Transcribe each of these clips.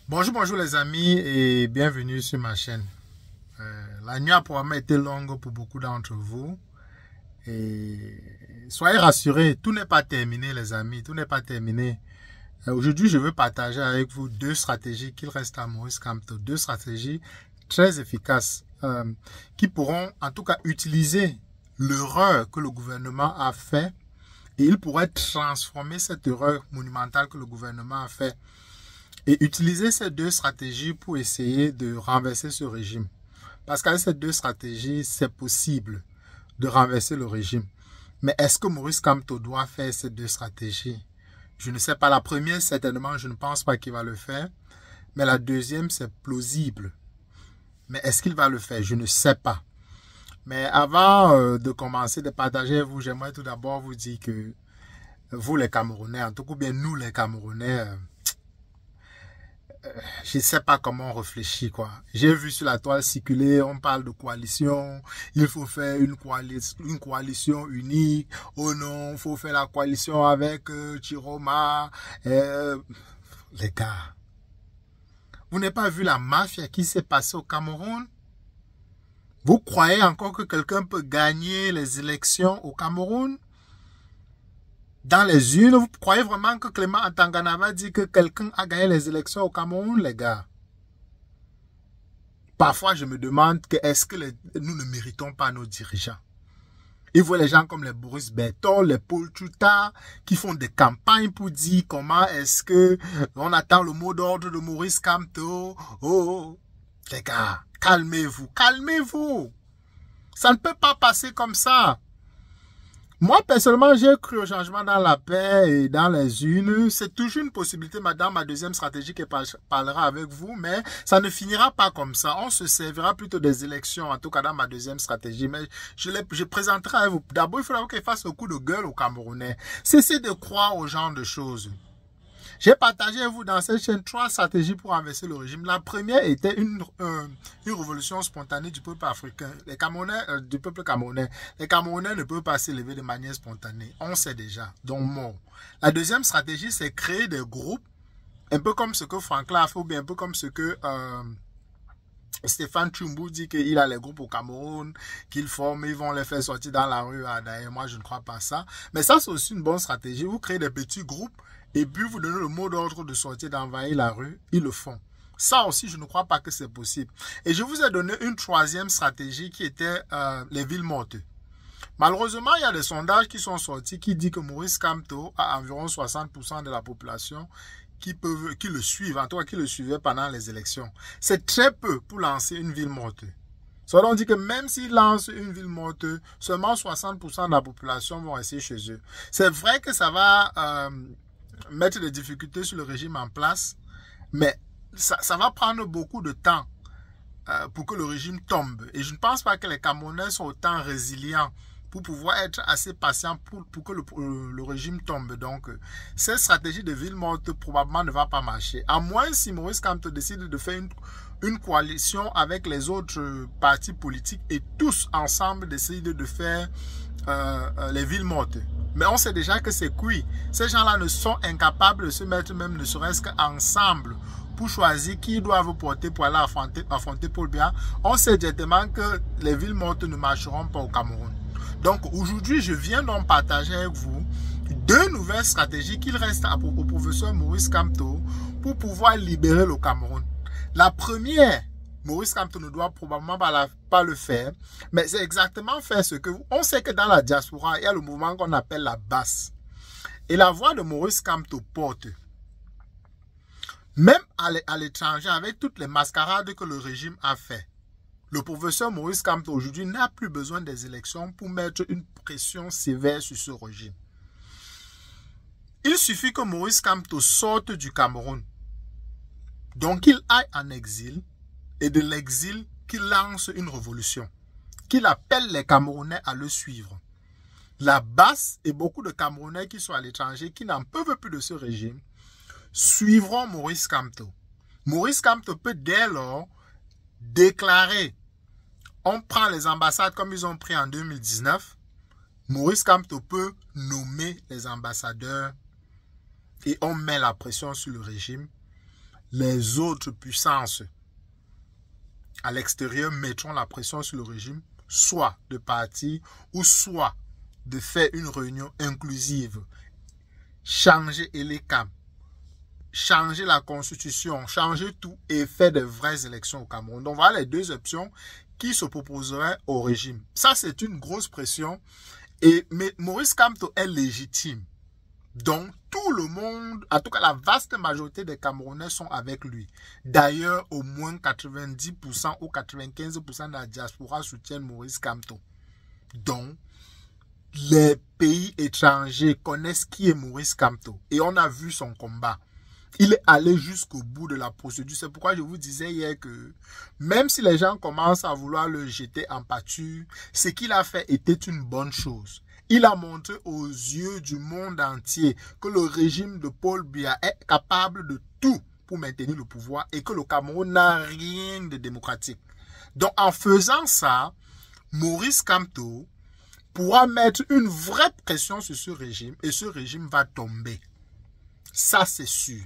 Bonjour les amis et bienvenue sur ma chaîne. La nuit a probablement été longue pour beaucoup d'entre vous. Et soyez rassurés, tout n'est pas terminé les amis, tout n'est pas terminé. Aujourd'hui, je veux partager avec vous deux stratégies qu'il reste à Maurice Kamto. Deux stratégies très efficaces qui pourront en tout cas utiliser l'erreur que le gouvernement a fait et il pourrait transformer cette erreur monumentale que le gouvernement a fait et utiliser ces deux stratégies pour essayer de renverser ce régime. Parce qu'avec ces deux stratégies, c'est possible de renverser le régime. Mais est-ce que Maurice Kamto doit faire ces deux stratégies? Je ne sais pas. La première, certainement, je ne pense pas qu'il va le faire. Mais la deuxième, c'est plausible. Mais est-ce qu'il va le faire? Je ne sais pas. Mais avant de commencer de partager avec vous, j'aimerais tout d'abord vous dire que vous les Camerounais, en tout cas bien nous les Camerounais, je ne sais pas comment on réfléchit, quoi. J'ai vu sur la toile circuler, on parle de coalition, il faut faire une coalition unique, oh non, il faut faire la coalition avec Chiroma. Les gars, vous n'avez pas vu la mafia qui s'est passée au Cameroun? Vous croyez encore que quelqu'un peut gagner les élections au Cameroun? Dans les urnes, vous croyez vraiment que Clément Antanganava dit que quelqu'un a gagné les élections au Cameroun, les gars? Parfois, je me demande que est-ce que nous ne méritons pas nos dirigeants? Ils voient les gens comme les Boris Berthold, les Paul Tuta, qui font des campagnes pour dire comment est-ce que on attend le mot d'ordre de Maurice Kamto. Oh, les gars, calmez-vous, calmez-vous. Ça ne peut pas passer comme ça. Moi, personnellement, j'ai cru au changement dans la paix et dans les urnes. C'est toujours une possibilité, madame, ma deuxième stratégie qui parlera avec vous, mais ça ne finira pas comme ça. On se servira plutôt des élections, en tout cas dans ma deuxième stratégie, mais je présenterai à vous. D'abord, il faudra qu'il fasse un coup de gueule aux Camerounais. Cessez de croire au genre de choses. J'ai partagé avec vous dans cette chaîne 3 stratégies pour renverser le régime. La première était une révolution spontanée du peuple africain, les Camerounais, du peuple camerounais. Les Camerounais ne peuvent pas s'élever de manière spontanée. On sait déjà, donc mort. La deuxième stratégie, c'est créer des groupes, un peu comme ce que Franklin a fait, ou bien un peu comme ce que Stéphane Tchoumbou dit qu'il a les groupes au Cameroun, qu'ils forment, ils vont les faire sortir dans la rue. D'ailleurs, moi, je ne crois pas ça. Mais ça, c'est aussi une bonne stratégie. Vous créez des petits groupes et puis vous donnez le mot d'ordre de sortir, d'envahir la rue. Ils le font. Ça aussi, je ne crois pas que c'est possible. Et je vous ai donné une troisième stratégie qui était les villes mortes. Malheureusement, il y a des sondages qui sont sortis qui disent que Maurice Kamto a environ 60% de la population qui le suivent, en tout cas qui le suivaient pendant les élections. C'est très peu pour lancer une ville morte. Cela on dit que même s'ils lancent une ville morte, seulement 60% de la population vont rester chez eux. C'est vrai que ça va mettre des difficultés sur le régime en place, mais ça va prendre beaucoup de temps pour que le régime tombe. Et je ne pense pas que les Camerounais sont autant résilients pour pouvoir être assez patients pour que le régime tombe. Donc, cette stratégie de ville morte probablement ne va pas marcher. À moins si Maurice Kamto décide de faire une coalition avec les autres partis politiques et tous ensemble décident de faire les villes mortes. Mais on sait déjà que c'est cuit. Ces gens-là ne sont incapables de se mettre même ne serait-ce qu'ensemble pour choisir qui doivent porter pour aller affronter Paul Biya. On sait directement que les villes mortes ne marcheront pas au Cameroun. Donc aujourd'hui, je viens donc partager avec vous deux nouvelles stratégies qu'il reste au professeur Maurice Kamto pour pouvoir libérer le Cameroun. La première, Maurice Kamto ne doit probablement pas le faire, mais c'est exactement faire ce que on sait que dans la diaspora, il y a le mouvement qu'on appelle la basse. Et la voix de Maurice Kamto porte. Même à l'étranger, avec toutes les mascarades que le régime a fait, le professeur Maurice Kamto aujourd'hui n'a plus besoin des élections pour mettre une pression sévère sur ce régime. Il suffit que Maurice Kamto sorte du Cameroun, donc qu'il aille en exil, et de l'exil qu'il lance une révolution, qu'il appelle les Camerounais à le suivre. La basse et beaucoup de Camerounais qui sont à l'étranger, qui n'en peuvent plus de ce régime, suivront Maurice Kamto. Maurice Kamto peut dès lors déclarer: on prend les ambassades comme ils ont pris en 2019. Maurice Kamto peut nommer les ambassadeurs et on met la pression sur le régime. les autres puissances à l'extérieur mettront la pression sur le régime, soit de partir ou soit de faire une réunion inclusive, changer les camps, changer la constitution, changer tout et faire de vraies élections au Cameroun. Donc voilà les deux options qui se proposeraient au régime. Ça, c'est une grosse pression. Mais Maurice Kamto est légitime. Donc, tout le monde, en tout cas la vaste majorité des Camerounais sont avec lui. D'ailleurs, au moins 90% ou 95% de la diaspora soutiennent Maurice Kamto. Donc, les pays étrangers connaissent qui est Maurice Kamto. Et on a vu son combat. Il est allé jusqu'au bout de la procédure. C'est pourquoi je vous disais hier que même si les gens commencent à vouloir le jeter en pâture, ce qu'il a fait était une bonne chose. Il a montré aux yeux du monde entier que le régime de Paul Biya est capable de tout pour maintenir le pouvoir et que le Cameroun n'a rien de démocratique. Donc en faisant ça, Maurice Kamto pourra mettre une vraie pression sur ce régime et ce régime va tomber. Ça c'est sûr.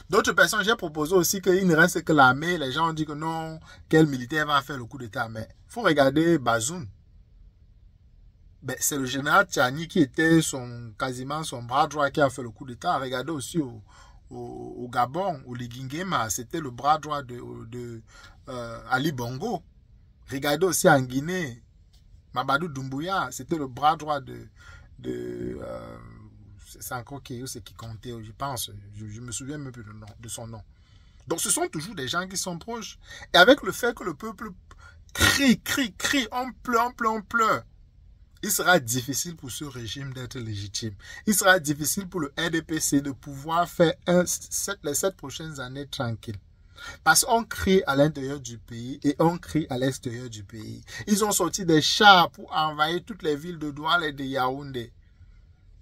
D'autres personnes, j'ai proposé aussi qu'il ne reste que l'armée. Les gens ont dit que non, quel militaire va faire le coup d'État. Mais il faut regarder Bazoum. Ben, c'est le général Tchani qui était quasiment son bras droit qui a fait le coup d'État. Regardez aussi au Gabon, au Ligingema, c'était le bras droit de Ali Bongo. Regardez aussi en Guinée, Mamadou Doumbouya, c'était le bras droit c'est encore ce qui comptait, je pense. Je me souviens même plus de son nom. Donc, ce sont toujours des gens qui sont proches. Et avec le fait que le peuple crie, on pleure, il sera difficile pour ce régime d'être légitime. Il sera difficile pour le RDPC de pouvoir faire les 7 prochaines années tranquilles. Parce qu'on crie à l'intérieur du pays et on crie à l'extérieur du pays. Ils ont sorti des chars pour envahir toutes les villes de Douala et de Yaoundé,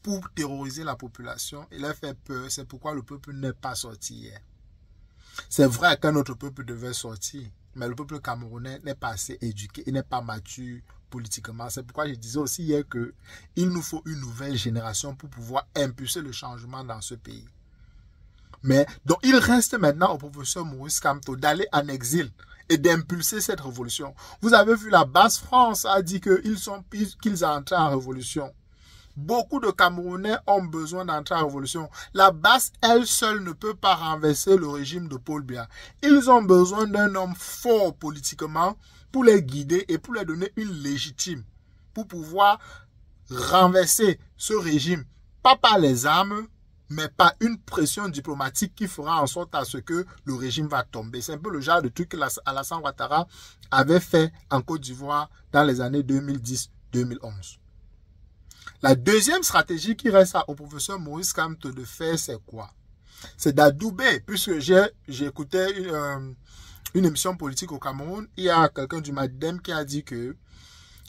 pour terroriser la population et leur faire peur. C'est pourquoi le peuple n'est pas sorti hier. C'est vrai qu'un autre peuple devait sortir, mais le peuple camerounais n'est pas assez éduqué, il n'est pas mature politiquement. C'est pourquoi je disais aussi hier qu'il nous faut une nouvelle génération pour pouvoir impulser le changement dans ce pays. Mais donc il reste maintenant au professeur Maurice Kamto d'aller en exil et d'impulser cette révolution. Vous avez vu, la Basse France a dit qu'ils entraient en révolution. Beaucoup de Camerounais ont besoin d'entrer en révolution. La Basse, elle seule, ne peut pas renverser le régime de Paul Biya. Ils ont besoin d'un homme fort politiquement pour les guider et pour leur donner une légitime, pour pouvoir renverser ce régime, pas par les armes, mais par une pression diplomatique qui fera en sorte à ce que le régime va tomber. C'est un peu le genre de truc que Alassane Ouattara avait fait en Côte d'Ivoire dans les années 2010-2011. La deuxième stratégie qui reste au professeur Maurice Kamto de faire, c'est quoi? C'est d'adouber, puisque j'écoutais une émission politique au Cameroun, il y a quelqu'un du Madidem qui a dit que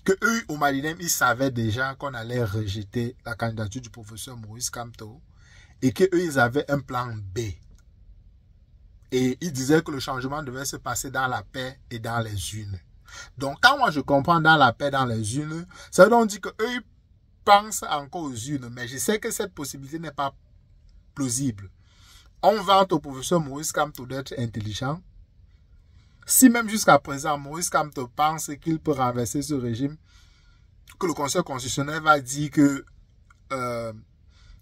eux, au Madidem, ils savaient déjà qu'on allait rejeter la candidature du professeur Maurice Kamto et qu'eux, ils avaient un plan B. Et ils disaient que le changement devait se passer dans la paix et dans les urnes. Donc, quand moi je comprends dans la paix, dans les urnes, ça veut donc dire qu'eux, ils pensent encore aux urnes, mais je sais que cette possibilité n'est pas plausible. On vante au professeur Maurice Kamto d'être intelligent. Si même jusqu'à présent, Maurice Kamto pense qu'il peut renverser ce régime, que le Conseil constitutionnel va dire que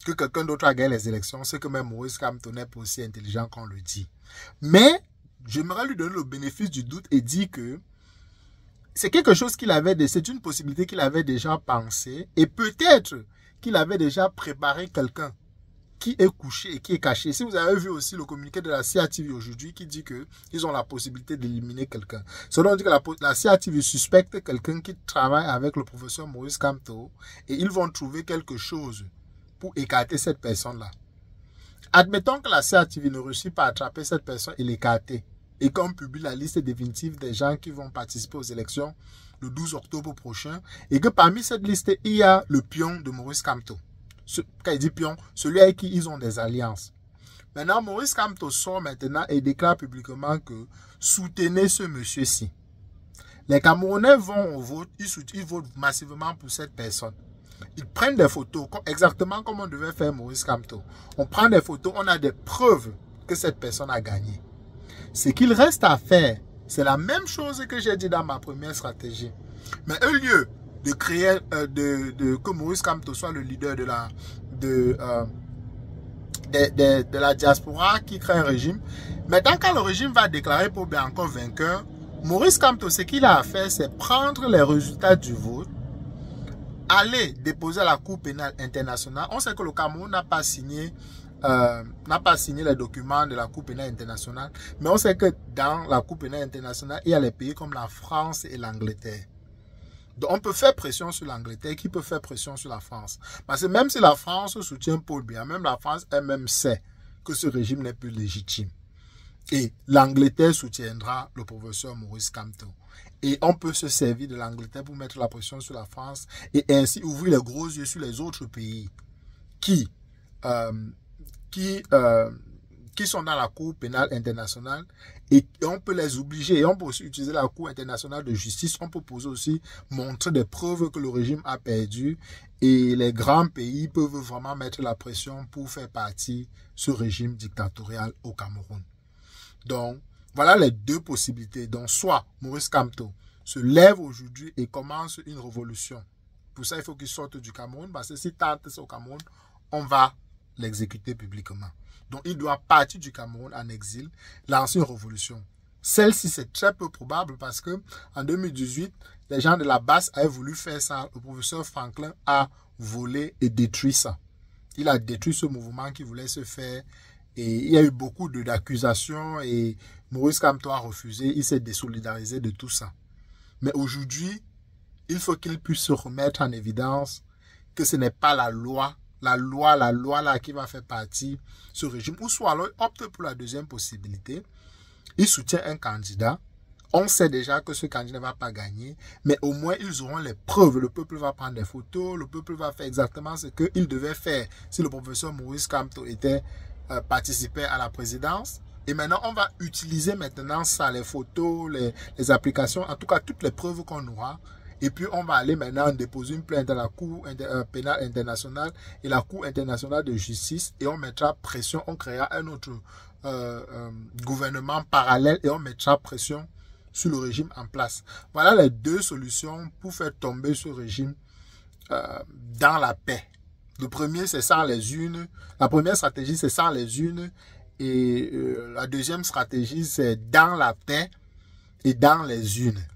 quelqu'un d'autre a gagné les élections, c'est que même Maurice Kamto n'est pas aussi intelligent qu'on le dit. Mais j'aimerais lui donner le bénéfice du doute et dire que c'est quelque chose c'est une possibilité qu'il avait déjà pensé et peut-être qu'il avait déjà préparé quelqu'un qui est couché et qui est caché. Si vous avez vu aussi le communiqué de la CIATV aujourd'hui qui dit qu'ils ont la possibilité d'éliminer quelqu'un. Selon dit que la CIATV suspecte quelqu'un qui travaille avec le professeur Maurice Kamto et ils vont trouver quelque chose pour écarter cette personne-là. Admettons que la CIATV ne réussit pas à attraper cette personne et l'écarter, et qu'on publie la liste définitive des gens qui vont participer aux élections le 12 octobre prochain, et que parmi cette liste, il y a le pion de Maurice Kamto. Quand il dit pion, celui avec qui ils ont des alliances. Maintenant, Maurice Kamto sort maintenant et déclare publiquement que soutenez ce monsieur-ci. Les Camerounais vont au vote, ils votent massivement pour cette personne. Ils prennent des photos, exactement comme on devait faire Maurice Kamto. On prend des photos, on a des preuves que cette personne a gagné. Ce qu'il reste à faire, c'est la même chose que j'ai dit dans ma première stratégie. Mais au lieu de créer, que Maurice Kamto soit le leader de la diaspora qui crée un régime, maintenant quand le régime va déclarer pour bien encore vainqueur, Maurice Kamto, ce qu'il a à faire, c'est prendre les résultats du vote, aller déposer à la Cour pénale internationale. On sait que le Cameroun n'a pas signé les documents de la Cour pénale internationale, mais on sait que dans la Cour pénale internationale, il y a les pays comme la France et l'Angleterre. Donc on peut faire pression sur l'Angleterre, qui peut faire pression sur la France. Parce que même si la France soutient Paul Biya, même la France elle-même sait que ce régime n'est plus légitime. Et l'Angleterre soutiendra le professeur Maurice Kamto. Et on peut se servir de l'Angleterre pour mettre la pression sur la France et ainsi ouvrir les gros yeux sur les autres pays qui sont dans la Cour pénale internationale et on peut les obliger. Et on peut aussi utiliser la Cour internationale de justice. On peut aussi montrer des preuves que le régime a perdu et les grands pays peuvent vraiment mettre la pression pour faire partie de ce régime dictatorial au Cameroun. Donc, voilà les deux possibilités. Donc, soit Maurice Kamto se lève aujourd'hui et commence une révolution. Pour ça, il faut qu'il sorte du Cameroun parce que s'il tente au Cameroun, on va l'exécuter publiquement. Donc, il doit partir du Cameroun en exil, lancer une révolution. Celle-ci, c'est très peu probable parce que en 2018, les gens de la base avaient voulu faire ça. Le professeur Franklin a volé et détruit ça. Il a détruit ce mouvement qui voulait se faire. Et il y a eu beaucoup d'accusations et Maurice Kamto a refusé. Il s'est désolidarisé de tout ça. Mais aujourd'hui, il faut qu'il puisse se remettre en évidence que ce n'est pas la loi là qui va faire partie de ce régime. Ou soit alors, il opte pour la deuxième possibilité. Il soutient un candidat. On sait déjà que ce candidat ne va pas gagner, mais au moins ils auront les preuves. Le peuple va prendre des photos, le peuple va faire exactement ce qu'il devait faire si le professeur Maurice Kamto participait à la présidence. Et maintenant, on va utiliser maintenant ça, les photos, les applications, en tout cas toutes les preuves qu'on aura. Et puis, on va aller maintenant déposer une plainte à la Cour pénale internationale et la Cour internationale de justice. Et on mettra pression, on créera un autre gouvernement parallèle et on mettra pression sur le régime en place. Voilà les deux solutions pour faire tomber ce régime dans la paix. Le premier, c'est sans les urnes. La première stratégie, c'est sans les urnes. Et la deuxième stratégie, c'est dans la paix et dans les urnes.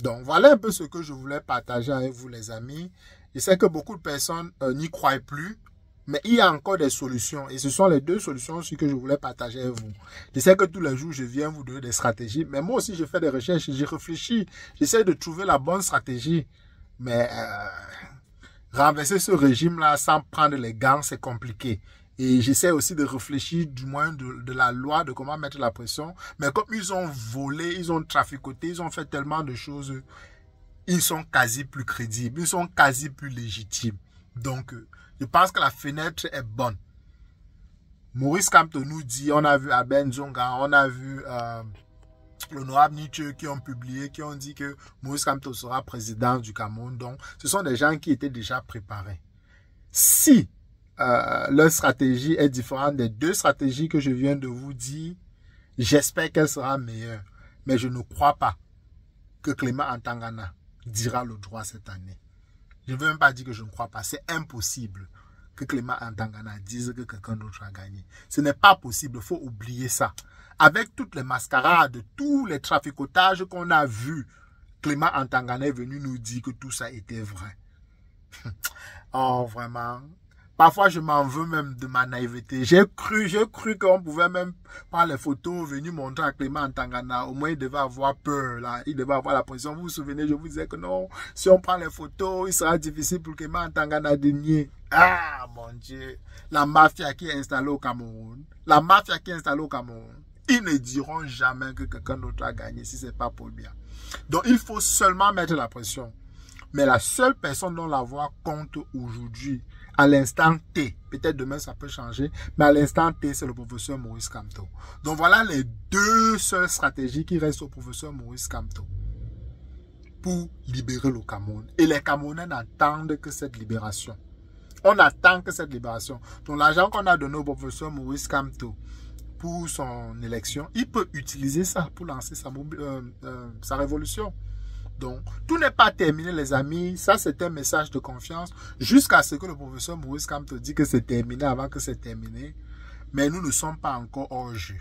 Donc, voilà un peu ce que je voulais partager avec vous, les amis. Je sais que beaucoup de personnes n'y croient plus, mais il y a encore des solutions. Et ce sont les deux solutions aussi que je voulais partager avec vous. Je sais que tous les jours, je viens vous donner des stratégies, mais moi aussi, je fais des recherches, je réfléchis, j'essaie de trouver la bonne stratégie. Mais renverser ce régime-là sans prendre les gants, c'est compliqué. Et j'essaie aussi de réfléchir du moins de la loi, de comment mettre la pression. Mais comme ils ont volé, ils ont traficoté, ils ont fait tellement de choses, ils sont quasi plus crédibles, ils sont quasi plus légitimes. Donc, je pense que la fenêtre est bonne. Maurice Kamto nous dit, on a vu Albert Nzonga, on a vu l'honorable Nietzsche qui ont publié, qui ont dit que Maurice Kamto sera président du Cameroun. Donc, ce sont des gens qui étaient déjà préparés. Si leur stratégie est différente des deux stratégies que je viens de vous dire, j'espère qu'elle sera meilleure. Mais je ne crois pas que Clément Antangana dira le droit cette année. Je ne veux même pas dire que je ne crois pas. C'est impossible que Clément Antangana dise que quelqu'un d'autre a gagné. Ce n'est pas possible. Il faut oublier ça. Avec toutes les mascarades, tous les traficotages qu'on a vus, Clément Antangana est venu nous dire que tout ça était vrai. Oh, vraiment. Parfois, je m'en veux même de ma naïveté. J'ai cru qu'on pouvait même prendre les photos, venir montrer à Clément Antangana. Au moins, il devait avoir peur, là. Il devait avoir la position. Vous vous souvenez, je vous disais que non, si on prend les photos, il sera difficile pour Clément Antangana de nier. Ah, mon Dieu. La mafia qui est installée au Cameroun. La mafia qui est installée au Cameroun. Ils ne diront jamais que quelqu'un d'autre a gagné si ce n'est pas Paul Biya. Donc, il faut seulement mettre la pression. Mais la seule personne dont la voix compte aujourd'hui, à l'instant T, peut-être demain ça peut changer, mais à l'instant T, c'est le professeur Maurice Kamto. Donc voilà les deux seules stratégies qui restent au professeur Maurice Kamto pour libérer le Cameroun. Et les Camerounais n'attendent que cette libération. On attend que cette libération. Donc l'argent qu'on a donné au professeur Maurice Kamto pour son élection, il peut utiliser ça pour lancer sa révolution. Donc, tout n'est pas terminé, les amis. Ça, c'est un message de confiance jusqu'à ce que le professeur Maurice Kamto dit que c'est terminé avant que c'est terminé. Mais nous ne sommes pas encore hors jeu.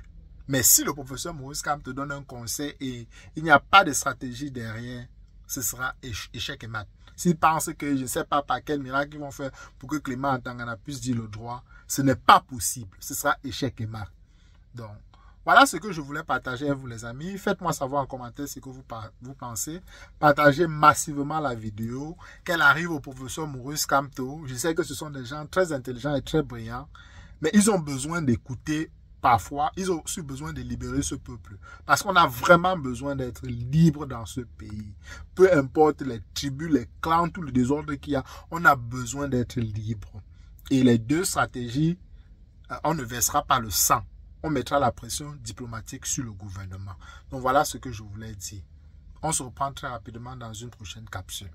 Mais si le professeur Maurice Kamto donne un conseil et il n'y a pas de stratégie derrière, ce sera échec et mat. S'ils pensent que je ne sais pas par quel miracle ils vont faire pour que Clément Antangana puisse dire le droit, ce n'est pas possible. Ce sera échec et mat. Donc, voilà ce que je voulais partager avec vous, les amis. Faites-moi savoir en commentaire ce que vous pensez. Partagez massivement la vidéo. Qu'elle arrive au professeur Maurice Kamto. Je sais que ce sont des gens très intelligents et très brillants. Mais ils ont besoin d'écouter parfois. Ils ont aussi besoin de libérer ce peuple. Parce qu'on a vraiment besoin d'être libre dans ce pays. Peu importe les tribus, les clans, tout le désordre qu'il y a. On a besoin d'être libre. Et les deux stratégies, on ne versera pas le sang. On mettra la pression diplomatique sur le gouvernement. Donc voilà ce que je voulais dire. On se reprend très rapidement dans une prochaine capsule.